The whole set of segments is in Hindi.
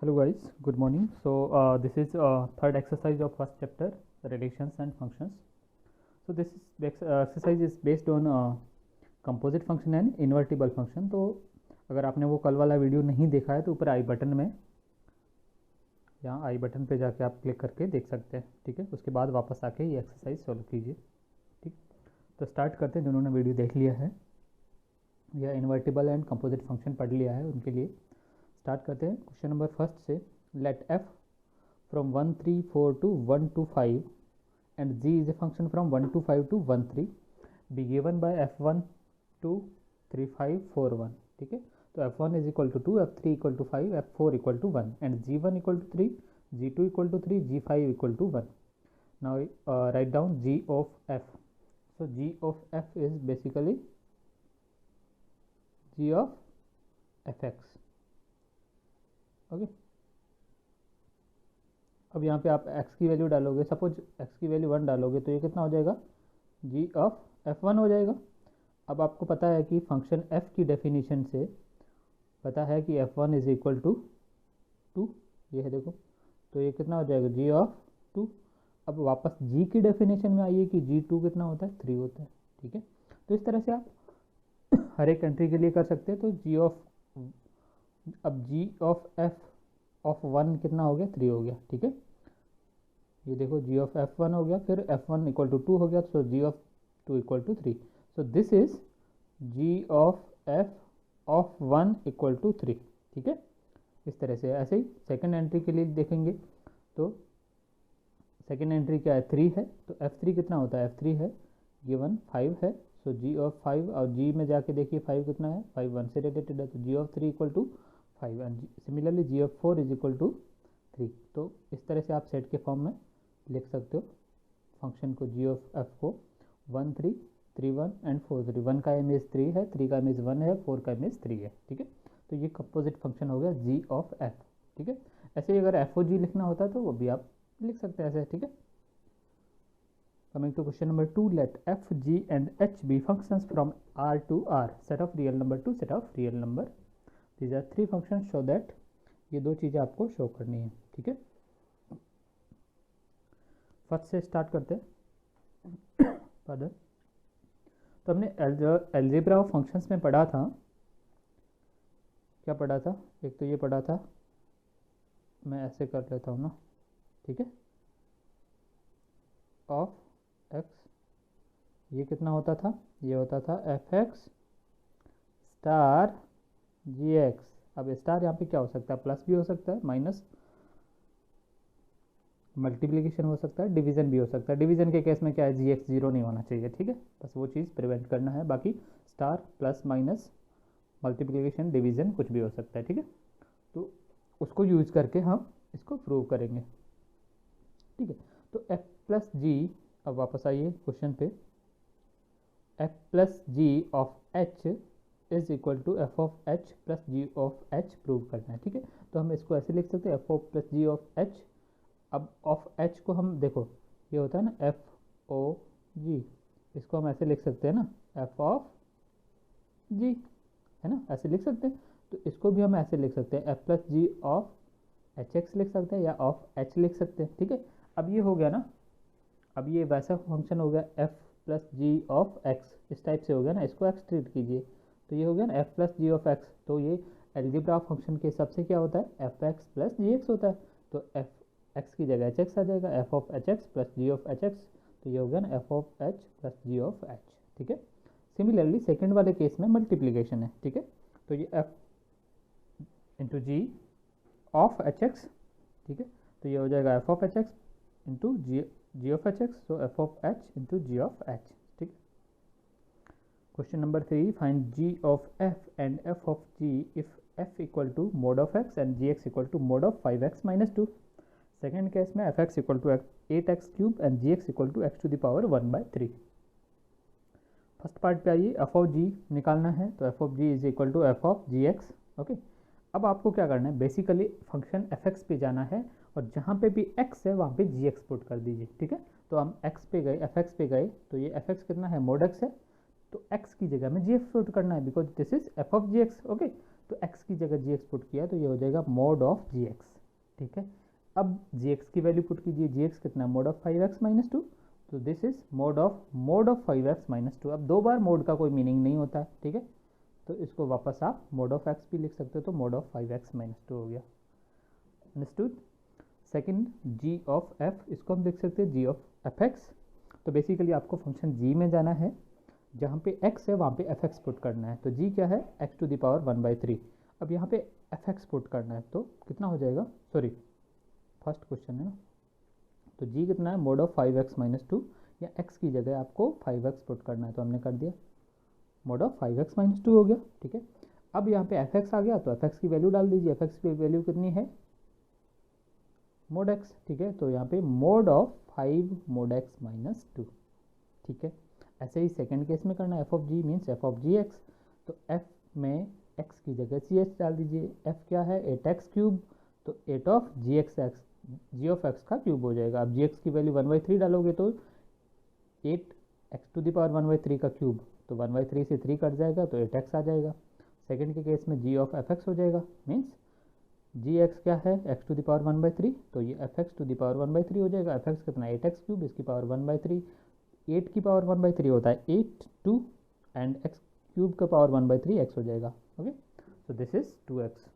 Hello guys, good morning. This is third exercise of first chapter, relations and functions. So this exercise is based on composite function and invertible function. तो अगर आपने वो कल वाला वीडियो नहीं देखा है तो ऊपर आई बटन में, यहाँ आई बटन पे जाके आप क्लिक करके देख सकते हैं। ठीक है, उसके बाद वापस आके ये एक्सरसाइज सॉल्व कीजिए। ठीक, तो स्टार्ट करते हैं। जिन्होंने वीडियो देख लिया है या इन्वर्टिबल एंड कंपोजिट फंक्शन पढ़ लिया है उनके लिए स्टार्ट करते हैं। क्वेश्चन नंबर फर्स्ट से, late f from 1 3 4 to 1 to 5 and g is a function from 1 to 5 to 1 3 be given by f1 2 3 5 4 1। ठीक है, तो f1 is equal to 2, f3 equal to 5, f4 equal to 1 and g1 equal to 3, g2 equal to 3, g5 equal to 1। now write down g of f। so g of f is basically g of fx। Okay, अब यहाँ पे आप x की वैल्यू डालोगे, सपोज x की वैल्यू 1 डालोगे तो ये कितना हो जाएगा, g ऑफ f1 हो जाएगा। अब आपको पता है कि फंक्शन f की डेफिनेशन से पता है कि f1 इज इक्वल टू 2, ये है देखो, तो ये कितना हो जाएगा, g ऑफ 2। अब वापस g की डेफिनेशन में आइए कि g2 कितना होता है, 3 होता है। ठीक है, तो इस तरह से आप हर एक कंट्री के लिए कर सकते हैं। तो g ऑफ, अब g ऑफ f ऑफ 1 कितना हो गया, 3 हो गया। ठीक है, ये देखो g ऑफ f1 हो गया, फिर f1 इक्वल टू 2 हो गया, so g of 2 equal to 3। So this is g of f of 1 equal to 3। ठीक है, इस तरह से। ऐसे ही सेकेंड एंट्री के लिए देखेंगे तो सेकेंड एंट्री क्या है, 3 है, तो f3 कितना होता है, f3 है गिवन 5 है, सो g ऑफ 5, और g में जाके देखिए 5 कितना है, 5 1 से रिलेटेड है, तो g of 3 equal to 5 and similarly g of 4 is equal to 3। तो इस तरह से आप सेट के फॉर्म में लिख सकते हो फंक्शन को, g ऑफ f को 1 3 3 1 एंड 4 3। 1 का इमेज 3 है, 3 का इमेज 1 है, 4 का इमेज 3 है। ठीक है, तो ये कंपोजिट फंक्शन हो गया g ऑफ f। ठीक है, ऐसे ही अगर f ओ g लिखना होता तो वो भी आप लिख सकते हैं ऐसे। ठीक है, coming to question number 2, let f g and h be functions from r to r, set of real number to set of real number. These are 3 function, show that, ये दो चीज़ें आपको शो करनी है। ठीक है, फर्स्ट से स्टार्ट करते हैं। पदर तो हमने एल्जेब्रा ऑफ फंक्शंस में पढ़ा था, क्या पढ़ा था, एक तो ये पढ़ा था, मैं ऐसे कर लेता हूँ ना। ठीक है, ऑफ एक्स, ये कितना होता था, ये होता था एफ एक्स स्टार जी एक्स। अब स्टार यहाँ पे क्या हो सकता है, प्लस भी हो सकता है, माइनस, मल्टीप्लिकेशन हो सकता है, डिवीजन भी हो सकता है। डिवीजन के केस में क्या है, जी एक्स 0 नहीं होना चाहिए। ठीक है, बस वो चीज़ प्रिवेंट करना है, बाकी star plus minus multiplication division कुछ भी हो सकता है। ठीक है, तो उसको यूज करके हम इसको प्रूव करेंगे। ठीक है, तो एफ प्लस जी, अब वापस आइए क्वेश्चन पे, F plus G of H is equal to F of H plus G of H prove करना है। ठीक है, तो हम इसको ऐसे लिख सकते हैं, F of plus G of H. अब ऑफ एच को हम देखो, ये होता है ना एफ ओ जी, इसको हम ऐसे लिख सकते हैं ना, एफ ऑफ जी, है ना, ऐसे लिख सकते हैं। तो इसको भी हम ऐसे लिख सकते हैं, F plus G of H X लिख सकते हैं या ऑफ एच लिख सकते हैं। ठीक है, अब ये हो गया ना, अब ये वैसा फंक्शन हो गया F plus G of X, इस टाइप से हो गया ना, इसको एक्स ट्रीट कीजिए, तो ये हो गया ना F plus G of X. तो ये एल्जेब्रा फंक्शन के हिसाब से क्या होता है, एफ एक्स प्लस जी एक्स होता है, तो एफ एक्स की जगह एच एक्स आ जाएगा, F of H X plus G of H X, तो ये हो गया ना F of H plus G of H. ठीक है, सिमिलरली सेकेंड वाले केस में मल्टीप्लीकेशन है। ठीक है, तो ये F into G of H X, ठीक है, तो ये हो जाएगा F of H X into G of H X, so F of H into G of H. ठीक है, question number 3, find g of f and f of g if f equal to mod of x and g x equal to mod of 5x minus 2। Second case में f x equal to 8x cube and g x equal to x to the power 1/3। First part पे आइए, एफ ऑफ जी निकालना है, तो f of g is equal to F of ji x. Okay, अब आपको क्या करना है, बेसिकली फंक्शन एफ एक्स पे जाना है और जहाँ पे भी एक्स है वहाँ पे जी एक्स पुट कर दीजिए। ठीक है, तो हम एक्स पे गए, एफ एक्स पे गए, तो ये एफ एक्स कितना है, मोड एक्स है, तो एक्स की जगह में जी एक्स पुट करना है, because this is F of ji x. Okay, तो x की जगह जी एक्स पुट किया तो ये हो जाएगा मोड ऑफ जी एक्स, ठीक है। अब जी एक्स की वैल्यू पुट कीजिए, जी एक्स कितना, मोड ऑफ 5x माइनस 2, तो this is mode of 5x minus 2। अब 2 बार मोड का कोई मीनिंग नहीं होता है, ठीक है, तो इसको वापस आप मोड ऑफ x भी लिख सकते हो, तो मोड ऑफ 5x माइनस 2 हो गया। Understood. Second G of f, इसको हम लिख सकते हैं जी ऑफ fx। तो बेसिकली आपको फंक्शन g में जाना है, जहाँ पे x है वहाँ पे fx पुट करना है। तो g क्या है, x टू द पावर 1/3। अब यहाँ पे fx पुट करना है, तो कितना हो जाएगा, सॉरी फर्स्ट क्वेश्चन है ना, तो g कितना है, मोड ऑफ 5x माइनस 2, या x की जगह आपको 5x पुट करना है, तो हमने कर दिया, मोड ऑफ 5x माइनस 2 हो गया, ठीक है। अब यहाँ पे fx आ गया, तो fx की वैल्यू डाल दीजिए, fx की वैल्यू कितनी है, मोड x, ठीक है, तो यहाँ पे mode of 5 mode x minus 2, ठीक है। ऐसे ही सेकंड केस में करना है, F of G means F of ji X, तो एफ में x की जगह सी एच डाल दीजिए, f क्या है 8x क्यूब, तो 8 of ji X X, G of X का क्यूब हो जाएगा। अब जी एक्स की वैल्यू 1/3 डालोगे तो 8x टू द पावर 1/3 का क्यूब, तो 1/3 से 3 कट जाएगा तो 8x आ जाएगा। सेकंड के केस में जी ऑफ एफ एक्स हो जाएगा, मीन्स जी एक्स क्या है, x टू द पावर 1/3, तो ये F X to the power 1/3 हो जाएगा। एफ एक्स कितना 8x क्यूब, इसकी पावर 1/3, 8 की पावर 1/3 होता है 8 2, एंड x क्यूब का पावर 1/3 x हो जाएगा, okay. So this is 2x।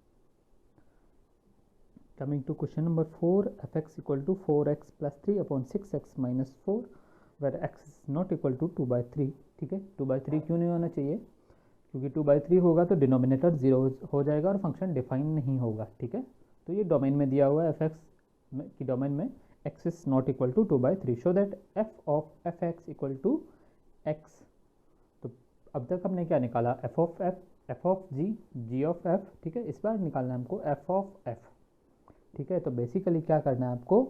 Coming to question number 4, fx equal to 4x plus 3 upon 6x minus 4 where x is not equal to 2/3, ठीक है। 2/3 क्यों नहीं होना चाहिए, क्योंकि 2/3 होगा तो डिनोमिनेटर 0 हो जाएगा और फंक्शन डिफाइन नहीं होगा, ठीक है। तो ये डोमेन में दिया हुआ है, एफ एक्स की डोमेन में x is not equal to 2/3, show that f of F x equal to x। तो अब तक हमने क्या निकाला, f of g of f, ठीक है। इस बार निकालना है हमको f ऑफ f, ठीक है। तो बेसिकली क्या करना है आपको,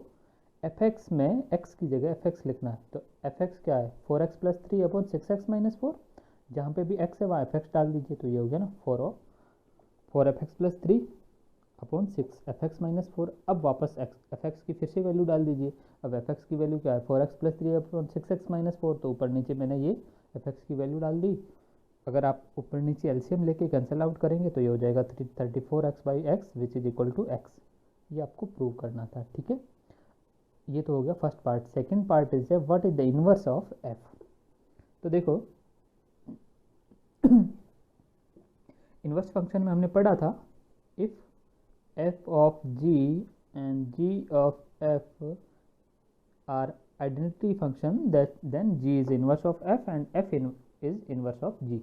एफ एक्स में x की जगह एफ एक्स लिखना है, तो एफ एक्स क्या है 4x plus 3 upon 6x minus 4, जहाँ पे भी x है वहाँ एफ एक्स डाल दीजिए, तो ये हो गया ना 4 F x plus 3 upon 6 F x minus 4। अब वापस एफ एक्स की फिर से वैल्यू डाल दीजिए। अब एफ एक्स की वैल्यू क्या है 4x plus 3 upon 6x minus 4, तो ऊपर नीचे मैंने ये एफ एक्स की वैल्यू डाल दी। अगर आप ऊपर नीचे एलसीएम लेके कैंसिल आउट करेंगे तो ये हो जाएगा 34x by X which is equal to x। ये आपको प्रूव करना था, ठीक है। ये तो हो गया first part. Second part is what is the inverse of f। तो देखो इनवर्स फंक्शन में हमने पढ़ा था, if f of g and g of f are identity function that then g is inverse of f and f is inverse of g।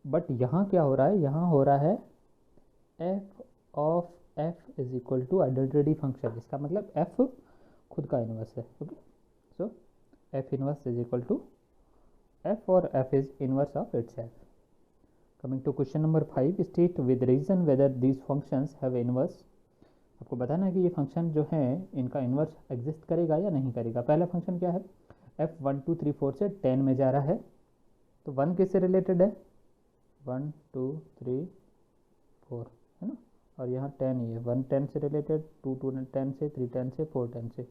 But यहाँ क्या हो रहा है, यहाँ हो रहा है f of f is equal to identity function, इसका मतलब f खुद का इनवर्स है, okay. So f inverse is equal to f और f is inverse of itself। Coming to question number 5, state with reason whether these functions have inverse. आपको बताना है कि ये फंक्शन जो है इनका इन्वर्स एग्जिस्ट करेगा या नहीं करेगा। पहला फंक्शन क्या है, f 1 2 3 4 से 10 में जा रहा है, तो 1 किससे रिलेटेड है, 1 2 3 4 है ना, और यहाँ 10 ही है, 1 10 से रिलेटेड, 2 10 से, 3 10 से, 4 10 से।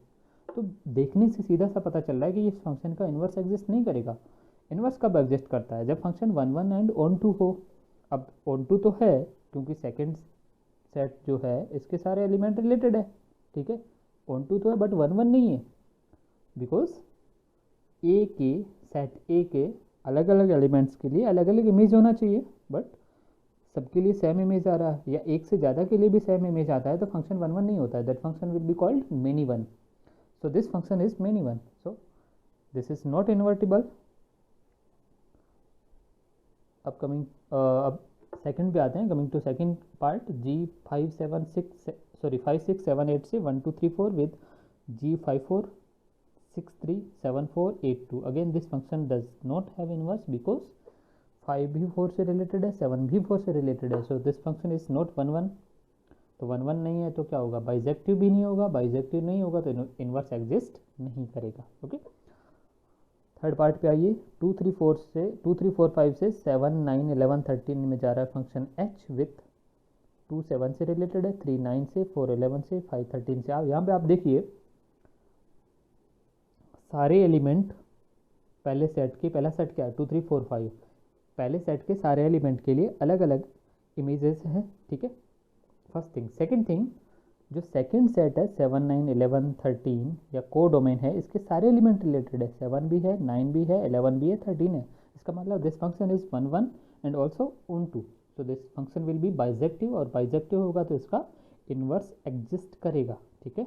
तो देखने से सीधा सा पता चल रहा है कि इस फंक्शन का इन्वर्स एग्जिस्ट नहीं करेगा। इन्वर्स कब एग्जिस्ट करता है, जब फंक्शन 1 1 एंड ऑन 2 हो। अब ऑन 2 तो है क्योंकि सेकेंड सेट जो है इसके सारे एलिमेंट रिलेटेड है, ठीक है। ऑन 2 तो है बट 1 1 नहीं है, बिकॉज ए के सेट ए के अलग अलग एलिमेंट्स के लिए अलग अलग इमेज होना चाहिए, बट सबके लिए सेम इमेज आ रहा है, या एक से ज़्यादा के लिए भी सेम इमेज आता है, तो फंक्शन 1 1 नहीं होता है। That function will be called many one. So this function is many one, so this is not invertible. अब सेकंड पे आते हैं। Coming to second part, G 5 6 7 8 से 1 2 3 4 with G 5 4 6 3 7 4 8 2। Again this function does not have inverse because 5 भी 4 से रिलेटेड है, 7 भी 4 से रिलेटेड है। So this function is not 1 1। तो 1 1 नहीं है तो क्या होगा, बाइजेक्टिव भी नहीं होगा, बाइजेक्टिव नहीं होगा तो इनवर्स एग्जिस्ट नहीं करेगा, ओके। थर्ड पार्ट पे आइए, 2 3 4 5 से 7 9 11 13 में जा रहा है फंक्शन h विथ 2 7 से रिलेटेड है, 3 9 से, 4 11 से, 5 13 से। यहाँ पे आप देखिए सारे एलिमेंट पहले सेट के, पहला सेट क्या है 2 3 4 5, पहले सेट के सारे एलिमेंट के लिए अलग अलग इमेजेस है, ठीक है, फर्स्ट थिंग। सेकंड थिंग, जो सेकंड सेट है 7, 9, 11, 13 या को डोमेन है, इसके सारे एलिमेंट रिलेटेड है। 7 भी है, 9 भी है, 11 भी है, 13 है। इसका मतलब this function is 1 1 and also on 2। तो this function will be bijective, और बाइजेक्टिव होगा तो इसका इन्वर्स एग्जिस्ट करेगा, ठीक है।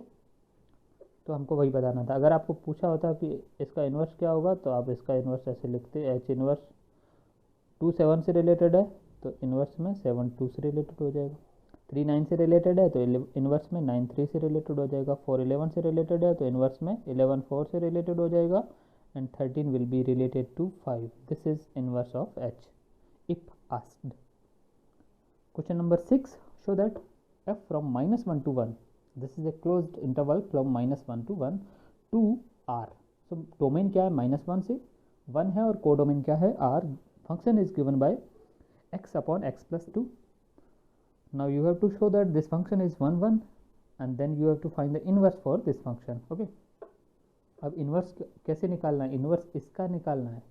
तो हमको वही बताना था। अगर आपको पूछा होता कि इसका इन्वर्स क्या होगा, तो आप इसका इन्वर्स ऐसे लिखते, एच इन्वर्स 2 7 से रिलेटेड है तो इन्वर्स में 7 2 से रिलेटेड हो जाएगा। 3 9 से रिलेटेड है तो इन्वर्स में 9 3 से रिलेटेड हो जाएगा। 4 11 से रिलेटेड है तो इन्वर्स में 11 4 से रिलेटेड हो जाएगा। And 13 will be related to 5। This is inverse of H if asked. Question number 6, show that f from -1 to 1, this is a closed interval from -1 to 1 to r. so domain क्या है, -1 से 1 है, और कोडोमेन क्या है, r. Function is given bye x upon x plus 2. now you have to show that this function is 1 1 and then you have to find the inverse for this function. okay, अब इन्वर्स कैसे निकालना है, इन्वर्स इसका निकालना है।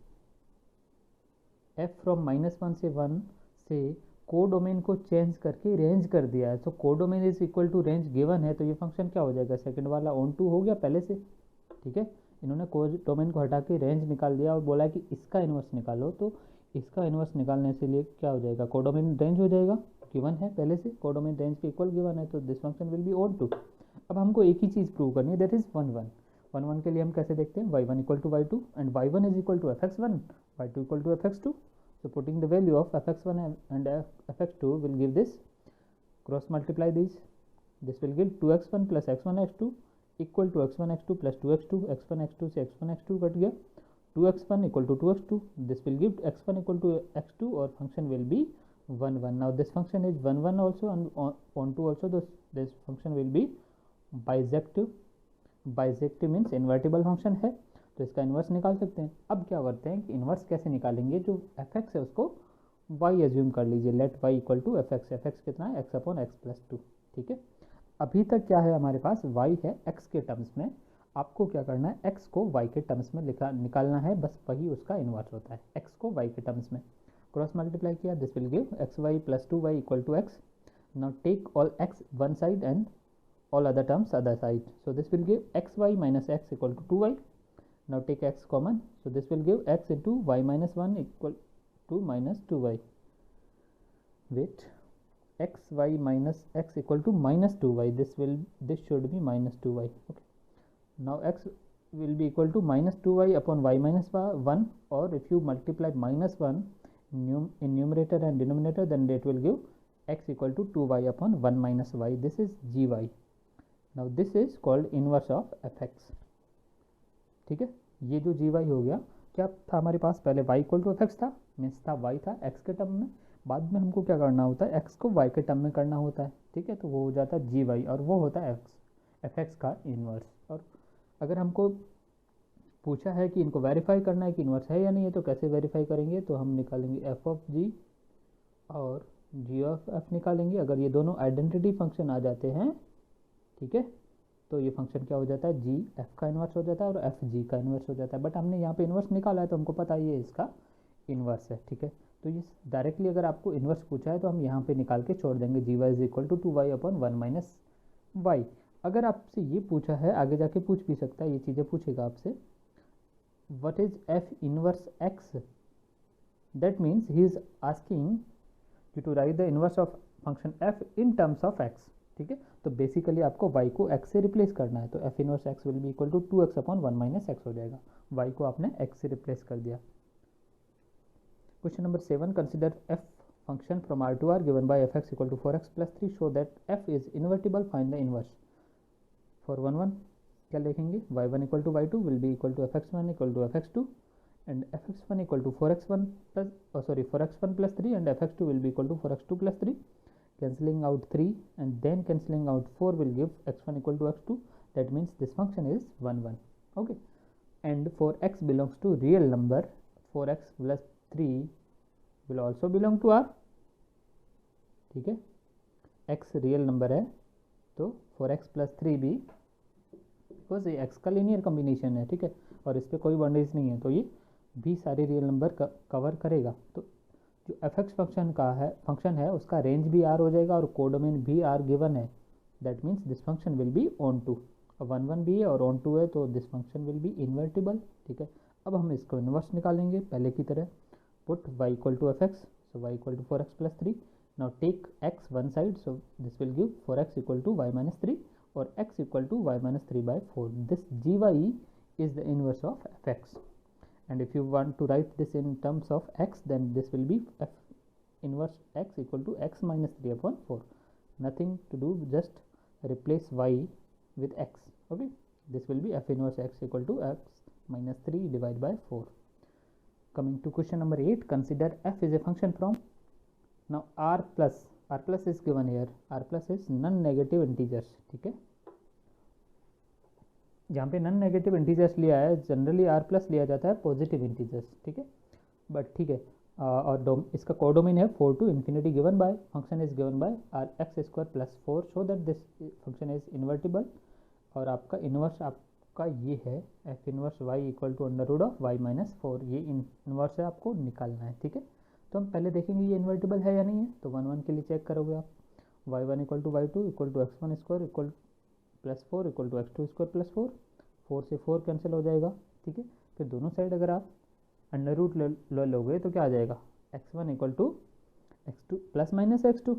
f from -1 से 1 से कोडोमेन को चेंज करके रेंज कर दिया है। तो codomain is equal to range given है, तो ये फंक्शन क्या हो जाएगा, सेकंड वाला ऑन टू हो गया पहले से, ठीक है। इन्होंने कोडोमेन को हटा के रेंज निकाल दिया और बोला कि इसका इन्वर्स निकालो। तो इसका इन्वर्स निकालने से लिए क्या हो जाएगा, कोडोमेन रेंज हो जाएगा, गिवन है पहले से, कोडोमेन रेंज के इक्वल गिवन है, तो this function will be onto. अब हमको एक ही चीज़ प्रूव करनी है, दैट इज 1 1। 1 1 के लिए हम कैसे देखते हैं, y1 equal to y2 and y1 is equal to fx1, y2 equal to fx2. So putting the value of fx1 and fx2 will give this, cross multiply these, this will give 2x1 plus x1 x2 equal to x1 x2 plus 2x2, x1 x2 से x1 x2 कट गया, 2x1 equal to 2x2, this will give x1 equal to x2 और function will be 1 1. now this function is 1 1 also and on 2 also, this function will be bisective. bisective means invertible function है, तो इसका इन्वर्स निकाल सकते हैं। अब क्या करते हैं कि इन्वर्स कैसे निकालेंगे, जो fx है उसको y एज्यूम कर लीजिए, let y equal to fx। fx कितना है, x अपॉन x प्लस 2, ठीक है। अभी तक क्या है हमारे पास, y है x के टर्म्स में, आपको क्या करना है, x को y के टर्म्स में निकालना है, बस वही उसका इन्वर्स होता है, x को y के टर्म्स में क्रॉस मल्टीप्लाई किया, this will give xy plus 2y equal to x. Now take all x one side and all other terms other side, so this will give xy minus x equal to 2y. now take x common, so this will give x into y minus 1 equal to minus 2y. wait, xy minus x equal to minus 2y, this should be minus 2y. okay, now x will be equal to minus 2y upon y minus 1, or if you multiply minus 1 in numerator and denominator, then it will give x equal to 2y upon 1 minus y. this is gy. now this is called inverse of fx, ठीक है। ये जो gy हो गया, क्या था हमारे पास, पहले y इक्वल टू fx था, मीन्स था y था x के टर्म में, बाद में हमको क्या करना होता है, x को y के टर्म में करना होता है, ठीक है। तो वो हो जाता है gy और वो होता है fx का इन्वर्स। और अगर हमको पूछा है कि इनको वेरीफाई करना है कि इन्वर्स है या नहीं है, तो कैसे वेरीफाई करेंगे, तो हम निकालेंगे f ऑफ g और g ऑफ f निकालेंगे। अगर ये दोनों आइडेंटिटी फंक्शन आ जाते हैं, ठीक है, तो ये फंक्शन क्या हो जाता है, जी एफ का इन्वर्स हो जाता है और एफ जी का इन्वर्स हो जाता है। बट हमने यहाँ पे इन्वर्स निकाला है तो हमको पता ही है इसका इन्वर्स है, ठीक है। तो ये डायरेक्टली अगर आपको इन्वर्स पूछा है तो हम यहाँ पे निकाल के छोड़ देंगे, g y is equal to 2y upon 1 minus y. अगर आपसे ये पूछा है, आगे जाके पूछ भी सकता है, ये चीज़ें पूछेगा आपसे, what is F inverse X, that means he is asking you to write the inverse of function F in terms of X, ठीक है। तो बेसिकली आपको y को x से रिप्लेस करना है, तो f inverse x will be equal to 2x upon 1 minus x हो जाएगा, y को आपने x से रिप्लेस कर दिया। Question number 7, consider f function from r to r given by fx equal to 4x plus 3, show that f is invertible, find the inverse. For 1 1 क्या लिखेंगे, y1 equal to y2 will be equal to fx1 equal to fx2 and fx1 equal to 4x1 plus 3 and fx2 will be equal to 4x2 plus 3, cancelling out 3 and then cancelling out 4 will give x1 equal to x2, that means this function is 1 1. okay, and for x belongs to real number, 4x plus 3 will also belong to r, ठीक है। x रियल नंबर है तो 4x प्लस 3 भी, बिकॉज ये x का लीनियर कॉम्बिनेशन है, ठीक है, और इस पर कोई बाउंड्रीज नहीं है, तो ये भी सारे रियल नंबर कवर करेगा। तो जो एफ एक्स फंक्शन है उसका रेंज भी आर हो जाएगा और कोडोमेन भी आर गिवन है, that means this function will be onto. अब 1 1 भी है और ऑन टू है तो this function will B invertible, ठीक है। अब हम इसको इन्वर्स निकालेंगे पहले की तरह, put y equal to F X, so y equal to 4x plus 3। Now take x one side, so this will give 4x equal to y minus 3 और x equal to y minus 3 by 4. This gy is the inverse of fx, and if you want to write this in terms of x, then this will be f inverse x equal to x minus 3 upon 4. Nothing to do, just replace y with x. Okay, this will be f inverse x equal to x minus 3 divided by 4. Coming to question number 8, consider f is a function from, now r plus is given here, r plus is non-negative integers, ठीक है। जहाँ पे नॉन नेगेटिव इंटीजर्स लिया है, जनरली आर प्लस लिया जाता है पॉजिटिव इंटीजर्स, ठीक है, बट ठीक है। और इसका कोडोमेन है 4 to infinity given by, function is given by R X square plus 4, so that this function is invertible. और आपका इन्वर्स आपका ये है F inverse Y equal to under root of Y minus 4, ये इन्वर्स है, आपको निकालना है, ठीक है। तो हम पहले देखेंगे ये इन्वर्टिबल है या नहीं है, तो 1 1 के लिए चेक करोगे आप, y1 equal to y2 equal to x1 square equal plus 4 equal to x2 square plus 4, 4 से 4 कैंसिल हो जाएगा, ठीक है। फिर दोनों साइड अगर आप अंडर रूट लोगे तो क्या आ जाएगा, x1 equal to x2 plus minus x2।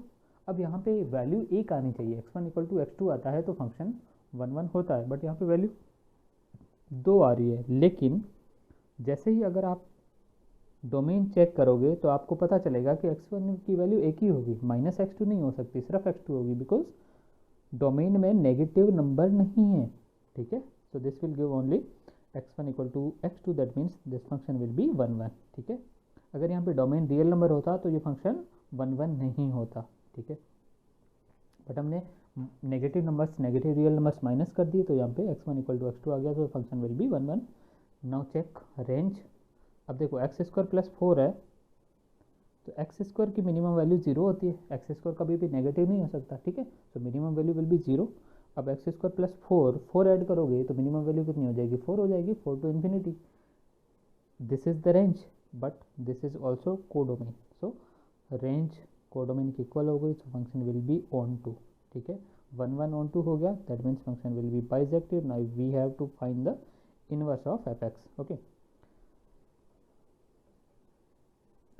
अब यहाँ पे वैल्यू एक आनी चाहिए, x1 इक्वल टू x2 आता है तो फंक्शन 1 1 होता है, बट यहाँ पे वैल्यू 2 आ रही है। लेकिन जैसे ही अगर आप डोमेन चेक करोगे तो आपको पता चलेगा कि x1 की वैल्यू एक ही होगी, माइनस x2 नहीं हो सकती, सिर्फ x2 होगी, बिकॉज डोमेन में नेगेटिव नंबर नहीं है, ठीक है। So this will give only x1 equal to x2, that means this function will be 1 1, ठीक है। अगर यहाँ पे डोमेन रियल नंबर होता तो ये फंक्शन 1 1 नहीं होता, ठीक है। बट हमने negative numbers negative real numbers minus कर दिए तो यहाँ पे x1 इक्वल टू x2 आ गया, तो function will be 1 1। Now check range. अब देखो एक्स स्क्वायर प्लस 4 है तो एक्स स्क्वायर की मिनिमम वैल्यू 0 होती है, एक्स स्क्वायर कभी भी नेगेटिव नहीं हो सकता, ठीक है। तो मिनिमम वैल्यू विल बी 0। अब एक्स स्क्वायर प्लस 4 ऐड करोगे तो मिनिमम वैल्यू कितनी हो जाएगी, 4 हो जाएगी, 4 to infinity. This is the range, but this is also codomain, so range codomain की इक्वल हो गई, तो function will be onto, ठीक है। 1 1 ऑन टू हो गया, that means function will be bijective. Now we have to find the inverse of F X, okay.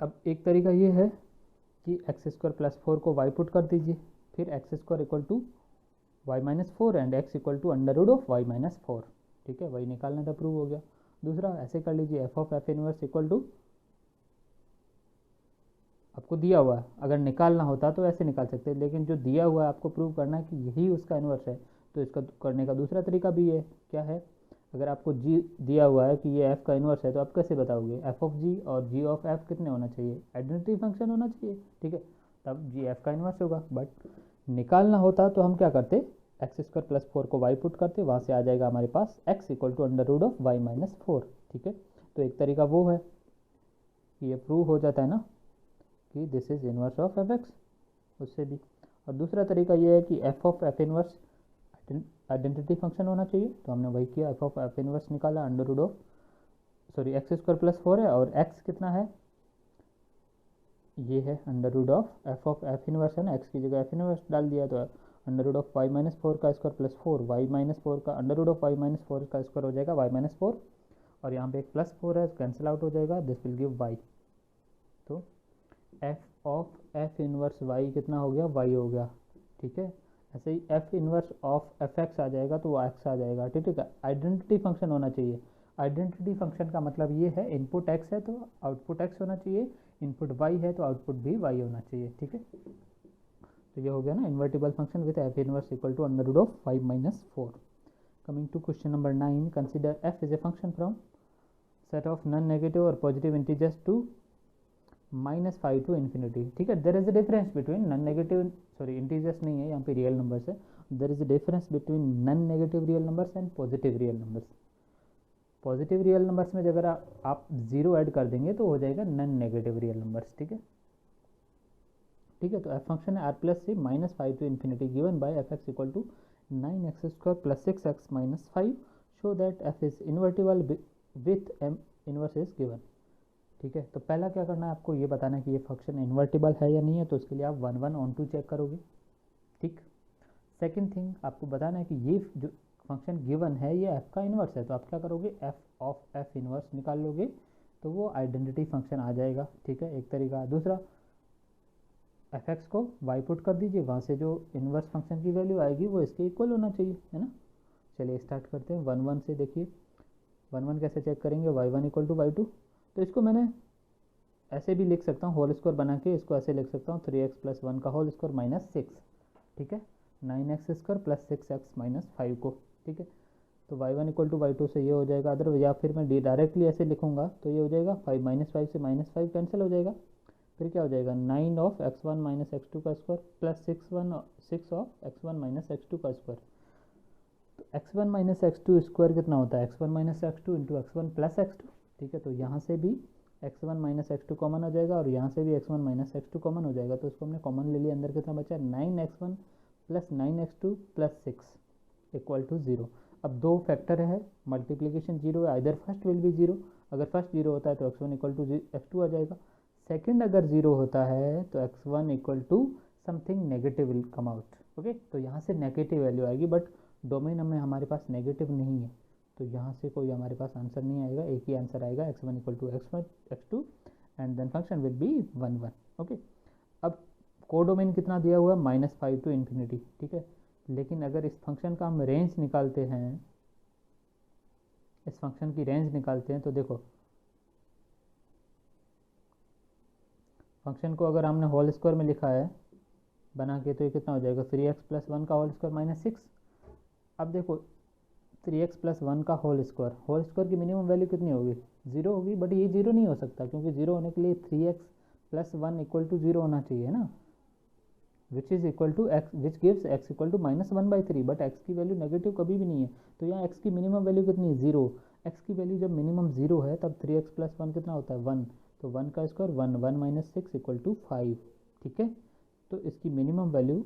अब एक तरीका ये है कि एक्स स्क्वायर प्लस 4 को वाई पुट कर दीजिए, फिर X square equal to Y minus 4 and X equal to under root of Y minus 4, ठीक है। वही निकालना था, प्रूव हो गया। दूसरा ऐसे कर लीजिए, F of F inverse equal to, आपको दिया हुआ है, अगर निकालना होता तो ऐसे निकाल सकते हैं, लेकिन जो दिया हुआ है आपको प्रूव करना है कि यही उसका इनवर्स है, तो इसका करने का दूसरा तरीका भी है। क्या है, अगर आपको जी दिया हुआ है कि ये एफ का इनवर्स है तो आप कैसे बताओगे, एफ ऑफ जी और जी ऑफ एफ कितने होना चाहिए, आइडेंटिटी फंक्शन होना चाहिए, ठीक है, तब जी एफ का इनवर्स होगा। बट निकालना होता तो हम क्या करते, एक्स स्क्वायर प्लस 4 को वाई पुट करते, वहाँ से आ जाएगा हमारे पास x equal to under root of Y minus 4, ठीक है। तो एक तरीका वो है कि ये प्रूव हो जाता है ना कि this is inverse of F X, उससे भी। और दूसरा तरीका ये है कि F of F inverse identity function होना चाहिए, तो हमने वही किया, एफ ऑफ एफ इनवर्स निकाला, under root of sorry X square plus 4 है और एक्स कितना है, ये है under root of F inverse है ना, एक्स की जगह एफ इनवर्स डाल दिया, तो under root of Y minus 4 का स्क्वायर प्लस 4, वाई माइनस 4 का under root of Y minus 4 का स्क्वायर हो जाएगा वाई माइनस 4, और यहाँ पे एक प्लस 4 है, कैंसिल आउट हो जाएगा, दिस विल गिव वाई। तो f of F inverse y कितना हो गया, वाई हो गया, ठीक है। ऐसे ही f inverse of F x आ जाएगा तो वो एक्स आ जाएगा, ठीक है। आइडेंटिटी फंक्शन होना चाहिए, आइडेंटिटी फंक्शन का मतलब ये है इनपुट एक्स है तो आउटपुट एक्स होना चाहिए, इनपुट वाई है तो आउटपुट भी वाई होना चाहिए, ठीक है। तो ये हो गया ना invertible function with f inverse equal to under root of 5 minus 4। Coming to question number 9, consider f is a function from set of non negative और positive integers to -5 to infinity, ठीक है। There is a difference between non negative, sorry integers नहीं है यहाँ पे, रियल नंबर्स है। There is a difference between non negative real numbers and positive real numbers. Positive real numbers में अगर आप 0 ऐड कर देंगे तो हो जाएगा नॉन नेगेटिव रियल नंबर्स, ठीक है, ठीक है। तो एफ फंक्शन है आर प्लस से -5 to infinity given by F x equal to 9x square plus 6x minus 5, show that F is invertible with M inverse is given, ठीक है। तो पहला क्या करना है, आपको ये बताना है कि ये फंक्शन इन्वर्टिबल है या नहीं है, तो उसके लिए आप 1 1 ऑन टू चेक करोगे, ठीक। सेकंड थिंग आपको बताना है कि ये जो फंक्शन गिवन है ये एफ का इन्वर्स है, तो आप क्या करोगे, एफ ऑफ एफ इन्वर्स निकाल लोगे, तो वो आइडेंटिटी फंक्शन आ जाएगा, ठीक है, एक तरीका। दूसरा, एफ एक्स को वाई पुट कर दीजिए, वहाँ से जो इन्वर्स फंक्शन की वैल्यू आएगी वो इसके इक्वल होना चाहिए, है ना। चलिए स्टार्ट करते हैं 1 1 से। देखिए 1 1 कैसे चेक करेंगे, Y one equal to Y two, तो इसको मैंने ऐसे भी लिख सकता हूँ, होल स्क्वायर बना के इसको ऐसे लिख सकता हूँ, 3x प्लस 1 का होल स्क्वायर माइनस 6, ठीक है, 9x square plus 6x minus 5 को, ठीक है। तो Y one equal to Y two से ये हो जाएगा, अदर या फिर मैं डायरेक्टली ऐसे लिखूंगा तो ये हो जाएगा 5 -5 से -5 कैंसिल हो जाएगा, फिर क्या हो जाएगा 9 ऑफ x1 माइनस x2 का square plus 6 of x1 minus x2 का स्क्वायर। तो x1 माइनस x2 स्क्वायर कितना होता है, x1 minus x2 into x1 plus x2, ठीक है। तो यहाँ से भी x1 माइनस x2 कॉमन हो जाएगा और यहाँ से भी x1 माइनस x2 कॉमन हो जाएगा, तो इसको हमने कॉमन ले लिया, अंदर कितना बचा 9x1 plus 9x2 plus 6 equal to 0। अब दो फैक्टर है, मल्टीप्लीकेशन 0 है, इधर फर्स्ट विल भी 0, अगर फर्स्ट 0 होता है तो x1 इक्वल टू x2 आ जाएगा, सेकंड अगर 0 होता है तो x1 equal to something negative will come out, okay. तो यहाँ से नेगेटिव वैल्यू आएगी, बट डोमेन में हमारे पास नेगेटिव नहीं है, तो यहाँ से कोई हमारे पास आंसर नहीं आएगा, एक ही आंसर आएगा x1 equal to x2 and then function will be 1 1, okay. अब कोडोमेन कितना दिया हुआ है, -5 टू इन्फिनिटी, ठीक है। लेकिन अगर इस फंक्शन का हम रेंज निकालते हैं, इस फंक्शन की रेंज निकालते हैं, तो देखो फंक्शन को अगर हमने होल स्क्वायर में लिखा है बना के, तो ये कितना हो जाएगा 3x प्लस 1 का होल स्क्वायर माइनस 6। अब देखो 3x प्लस 1 का होल स्क्वायर की मिनिमम वैल्यू कितनी होगी, 0 होगी, बट ये 0 नहीं हो सकता, क्योंकि 0 होने के लिए 3x प्लस 1 इक्वल टू 0 होना चाहिए, है ना, which is equal to X, which gives x equal to -1/3, but x की वैल्यू नेगेटिव कभी भी नहीं है, तो यहाँ x की मिनिमम वैल्यू कितनी है 0, x की वैल्यू जब मिनिमम 0 है तब 3x प्लस 1 कितना होता है 1, तो 1 का स्क्वायर 1, 1 माइनस 6 इक्वल टू 5, ठीक है। तो इसकी minimum value,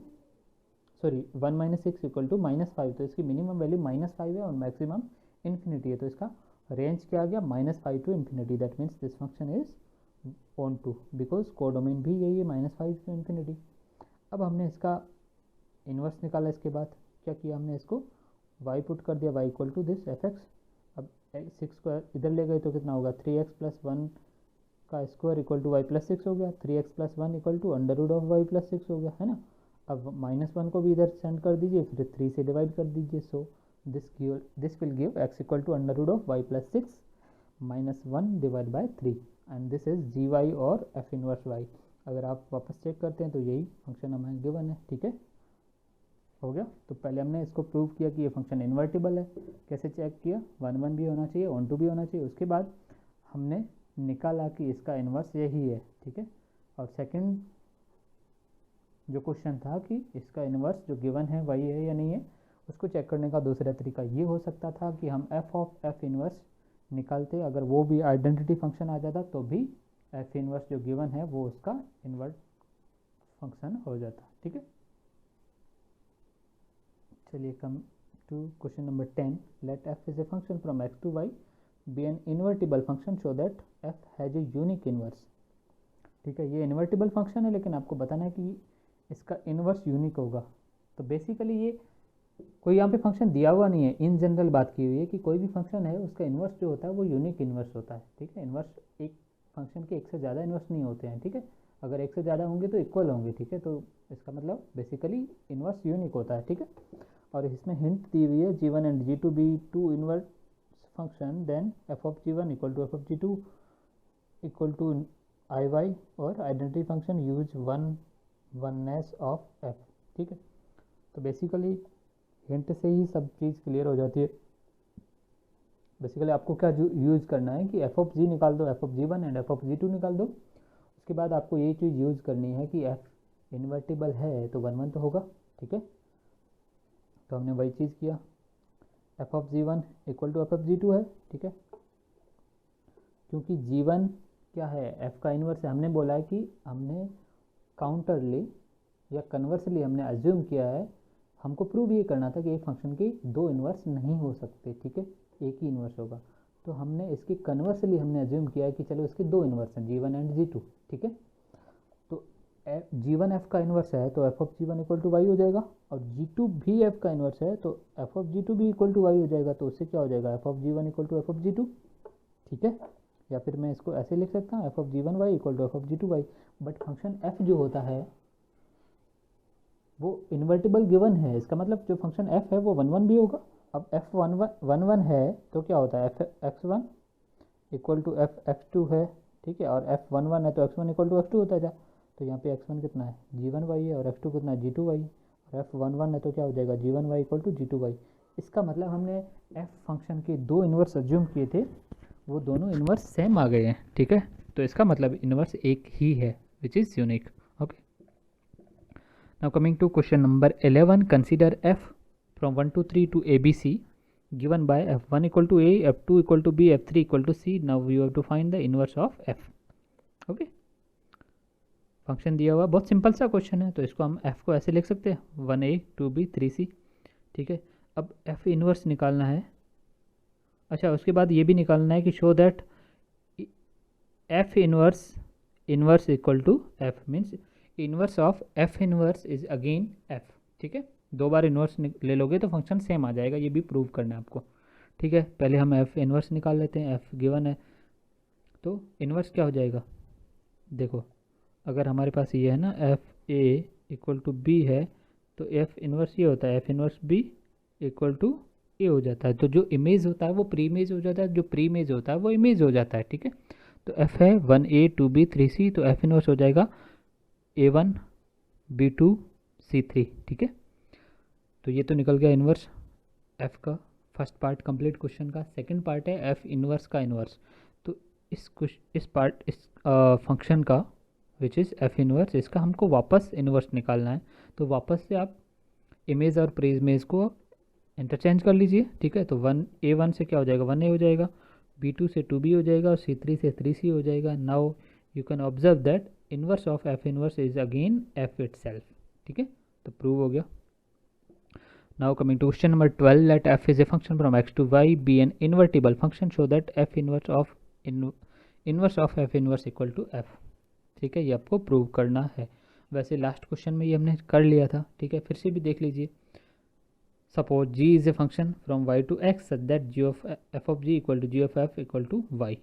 sorry 1 minus 6 equal to -5, तो इसकी मिनिमम वैल्यू -5 है और मैक्सिमम इन्फिनिटी है, तो इसका रेंज क्या आ गया -5 to infinity, that means this function is onto, because codomain भी यही है -5 टू इन्फिनिटी। अब हमने इसका इन्वर्स निकाला, इसके बाद क्या किया हमने, इसको y पुट कर दिया, y equal to this F X. अब 6 को इधर ले गए तो कितना होगा 3x प्लस 1 का square equal to Y plus 6 हो गया, 3x plus 1 equal to under root of Y plus 6 हो गया, है ना। अब -1 को भी इधर सेंड कर दीजिए, फिर 3 से डिवाइड कर दीजिए, so this will give x equal to under root of Y plus 6 -1 divide by 3, and this is G Y और एफ इनवर्स वाई। अगर आप वापस चेक करते हैं तो यही फंक्शन हमें गिवन है, ठीक है, हो गया। तो पहले हमने इसको प्रूव किया कि ये फंक्शन इन्वर्टिबल है, कैसे चेक किया, 1 1 भी होना चाहिए, ऑन टू भी होना चाहिए, उसके बाद हमने निकाला कि इसका इन्वर्स यही है, ठीक है। और सेकंड जो क्वेश्चन था कि इसका इन्वर्स जो गिवन है वही है या नहीं है, उसको चेक करने का दूसरा तरीका ये हो सकता था कि हम एफ ऑफ एफ इन्वर्स निकालते, अगर वो भी आइडेंटिटी फंक्शन आ जाता तो भी एफ इन्वर्स जो गिवन है वो उसका इन्वर्ट फंक्शन हो जाता, ठीक है। चलिए come to question number 10, let F is a function from X to Y be an invertible function show that F has a unique inverse, ठीक है। ये इन्वर्टिबल फंक्शन है, लेकिन आपको बताना है कि इसका इन्वर्स यूनिक होगा। तो बेसिकली ये कोई यहाँ पे फंक्शन दिया हुआ नहीं है, इन जनरल बात की हुई है कि कोई भी फंक्शन है उसका इन्वर्स जो होता है वो यूनिक इन्वर्स होता है, ठीक है। इन्वर्स एक फंक्शन के एक से ज़्यादा इन्वर्स नहीं होते हैं, ठीक है, अगर एक से ज़्यादा होंगे तो इक्वल होंगे, ठीक है। तो इसका मतलब बेसिकली इन्वर्स यूनिक होता है, ठीक है। और इसमें हिंट दी हुई है G1 and G2 be two inverse function, then f of G1 equal to F of G2 equal to i y, और identity function use oneness of f, ठीक है। तो बेसिकली हिंट से ही सब चीज़ क्लियर हो जाती है। बेसिकली आपको क्या यूज़ करना है कि एफ ऑफ जी निकाल दो, F of G1 and f of G2 निकाल दो, उसके बाद आपको यही चीज़ यूज़ करनी है कि एफ इन्वर्टिबल है तो 1 1 तो होगा, ठीक है। तो हमने वही चीज़ किया, F of G1 equal to F of G2 है, ठीक है, क्योंकि G1 क्या है, एफ का इन्वर्स है। हमने बोला है कि हमने काउंटरली या कन्वर्सली हमने अज्यूम किया है, हमको प्रूव ये करना था कि एक फंक्शन की दो इन्वर्स नहीं हो सकते, ठीक है, एक ही इन्वर्स होगा। तो हमने इसकी कन्वर्सली हमने अज्यूम किया कि चलो इसके दो इन्वर्स हैं, G1 एंड G2, ठीक है। तो G1 f का इन्वर्स है तो f of G1 equal to Y हो जाएगा, और G2 भी f का इन्वर्स है तो f ऑफ G2 भी इक्वल टू वाई हो जाएगा। तो उससे क्या हो जाएगा, f of G1 equal to f of G2, ठीक है। या फिर मैं इसको ऐसे लिख सकता हूँ, f of G1 Y equal to f of G2 Y. But function f जो होता है वो इन्वर्टिबल गिवन है, इसका मतलब जो फंक्शन f है वो 1 1 भी होगा। अब f 1 1 है तो क्या होता है, f x1 equal to f x2 है, ठीक है। और f 1 1 है तो x1 इक्वल टू x2 होता है। तो यहाँ पे x1 कितना है, G1 वाई है, और x2 कितना है, G2 वाई। और f 1 1 है तो क्या हो जाएगा, G1 Y equal to G2 Y. इसका मतलब हमने f फंक्शन के दो इन्वर्स अज्यूम किए थे, वो दोनों इन्वर्स सेम आ गए हैं, ठीक है। तो इसका मतलब इन्वर्स एक ही है, which is unique. Okay, now coming to question number 11, consider f from 1 to 3 to abc given by f1 equal to a, f2 equal to b, f3 equal to c. now you have to find the inverse of f. Okay, function दिया हुआ बहुत सिंपल सा क्वेश्चन है, तो इसको हम f को ऐसे लिख सकते हैं 1a 2b 3c, ठीक है। अब f इन्वर्स निकालना है। अच्छा, उसके बाद ये भी निकालना है कि show that f inverse equal to f, means inverse of f inverse is again f, ठीक है। दो बार इन्वर्स ले लोगे तो फंक्शन सेम आ जाएगा, ये भी प्रूव करना है आपको, ठीक है। पहले हम f इन्वर्स निकाल लेते हैं, f गिवन है तो इन्वर्स क्या हो जाएगा, देखो अगर हमारे पास ये है ना f a equal to b है तो f इन्वर्स ये होता है f inverse b equal to a हो जाता है। तो जो इमेज होता है वो प्री इमेज हो जाता है, जो प्री इमेज होता है वो इमेज हो जाता है, ठीक है। तो f है 1a 2b 3c, तो f इन्वर्स हो जाएगा a1 b2 c3, ठीक है। तो ये तो निकल गया इन्वर्स f का फर्स्ट पार्ट कंप्लीट क्वेश्चन का। सेकंड पार्ट है f इन्वर्स का इन्वर्स। तो इस फंक्शन का विच इज़ f इन्वर्स, इसका हमको वापस इन्वर्स निकालना है। तो वापस से आप इमेज और प्री इमेज को इंटरचेंज कर लीजिए, ठीक है। तो a1 से क्या हो जाएगा, 1a हो जाएगा, b2 से 2b हो जाएगा, और c3 से 3c हो जाएगा। Now you can observe that inverse of f inverse is again f itself, ठीक है। तो प्रूव हो गया। Now coming to question number 12, let f is a function from x to y be an invertible function, show that f inverse of f inverse equal to f, ठीक है। ये आपको प्रूव करना है। वैसे लास्ट क्वेश्चन में ये हमने कर लिया था, ठीक है। फिर से भी देख लीजिए। Suppose g is a function from y to x such that g of f of g equal to g of f equal to y,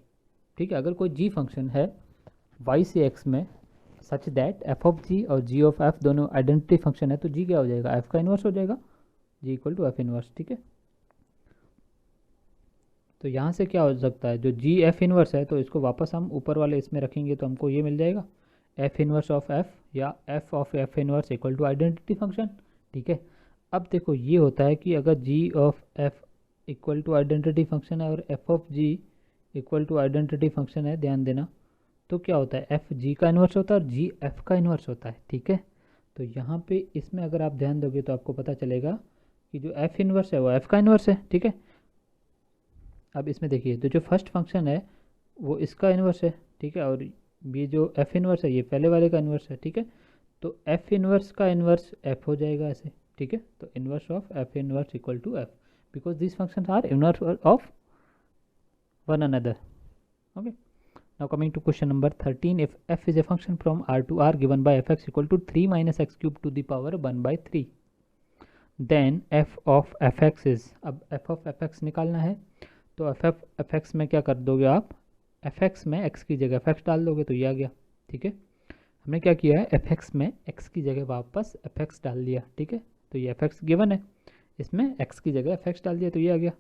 ठीक है। अगर कोई g फंक्शन है y से x में such that f of g और g ऑफ f दोनों आइडेंटिटी फंक्शन है, तो g क्या हो जाएगा, f का इन्वर्स हो जाएगा, g equal to f inverse, ठीक है। तो यहाँ से क्या हो सकता है, जो g f इन्वर्स है तो इसको वापस हम ऊपर वाले इसमें रखेंगे तो हमको ये मिल जाएगा f इन्वर्स ऑफ f या f of f inverse equal to identity function, ठीक है। अब देखो ये होता है कि अगर g of f equal to identity function है और f of g equal to identity function है, ध्यान देना, तो क्या होता है, f g का इन्वर्स होता है और g f का इन्वर्स होता है, ठीक है। तो यहाँ पे इसमें अगर आप ध्यान दोगे तो आपको पता चलेगा कि जो f इन्वर्स है वो f का इन्वर्स है, ठीक है। अब इसमें देखिए, तो जो फर्स्ट फंक्शन है वो इसका इन्वर्स है, ठीक है, और ये जो f इन्वर्स है ये पहले वाले का इन्वर्स है, ठीक है। तो f इन्वर्स का इन्वर्स f हो जाएगा ऐसे, ठीक है। तो inverse of f inverse equal to f, because this functions are inverse of one another, okay. Now coming to question number 13, if f is a function from R to R given by fx equal to 3 minus x cube to the power 1 by 3, then f of fx is, अब f of fx निकालना है, तो f of fx में क्या कर दोगे आप, fx में x की जगह fx डाल दोगे तो ये आ गया, ठीक है। हमने क्या किया है, fx में x की जगह वापस fx डाल दिया, ठीक है। तो ये fx गिवन है, इसमें x की जगह fx डाल दिया तो ये आ गया।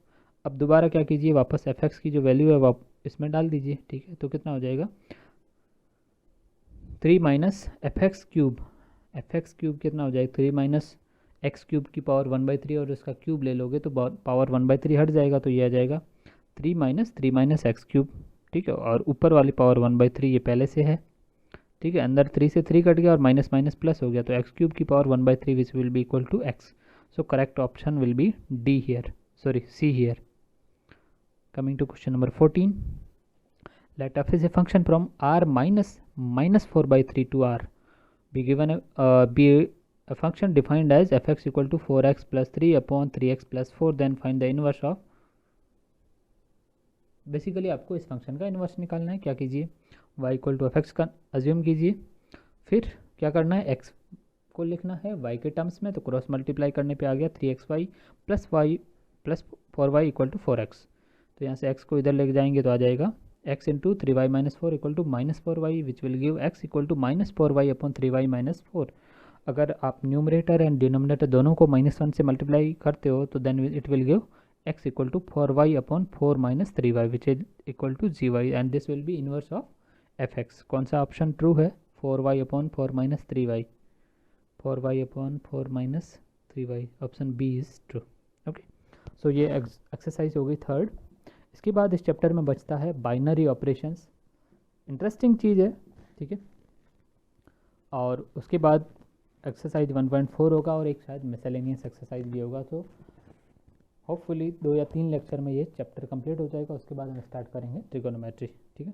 अब दोबारा क्या कीजिए, वापस fx की जो वैल्यू है वो इसमें डाल दीजिए, ठीक है। तो कितना हो जाएगा, 3 माइनस fx क्यूब कितना हो जाएगा, 3 माइनस एक्स क्यूब की पावर 1/3 और इसका क्यूब ले लोगे तो पावर 1/3 हट जाएगा, तो ये आ जाएगा 3 माइनस एक्स क्यूब, ठीक है। और ऊपर वाली पावर 1/3 ये पहले से है, ठीक है। अंदर 3 से 3 कट गया और माइनस माइनस प्लस हो गया, तो एक्स क्यूब की power 1/3 which will be equal to X. So correct option will be D here, sorry C here. Coming to question number 14, let f is a function from r minus 4/3 to r be given a function defined as fx equal to 4x plus 3 upon 3x plus 4, then find the inverse of basically आपको इस फंक्शन का इन्वर्स निकालना है। क्या कीजिए, y equal to F X का अज्यूम कीजिए, फिर क्या करना है, x को लिखना है y के टर्म्स में, तो क्रॉस मल्टीप्लाई करने पे आ गया 3xy plus y plus 4y equal to 4x। तो यहाँ से x को इधर लेके जाएंगे तो आ जाएगा x into 3y minus 4 equal to minus 4y which will give x equal to minus 4y upon 3y minus 4। अगर आप न्यूमरेटर एंड डिनोमिनेटर दोनों को -1 से मल्टीप्लाई करते हो तो then it will give x equal to 4y upon 4 minus 3y which is equal to gy and this will be inverse of fx। कौन सा ऑप्शन ट्रू है, 4y upon 4 minus 3y, 4y upon 4 minus 3y, option B is true. Okay, so ये एक्सरसाइज हो गई थर्ड। इसके बाद इस चैप्टर में बचता है बाइनरी ऑपरेशंस, इंटरेस्टिंग चीज़ है, ठीक है। और उसके बाद एक्सरसाइज 1.4 होगा और एक शायद मिसलेनियस एक्सरसाइज भी होगा। तो होपफुली 2 या 3 लेक्चर में ये चैप्टर कंप्लीट हो जाएगा, उसके बाद हम स्टार्ट करेंगे ट्रिगोनोमेट्री, ठीक है।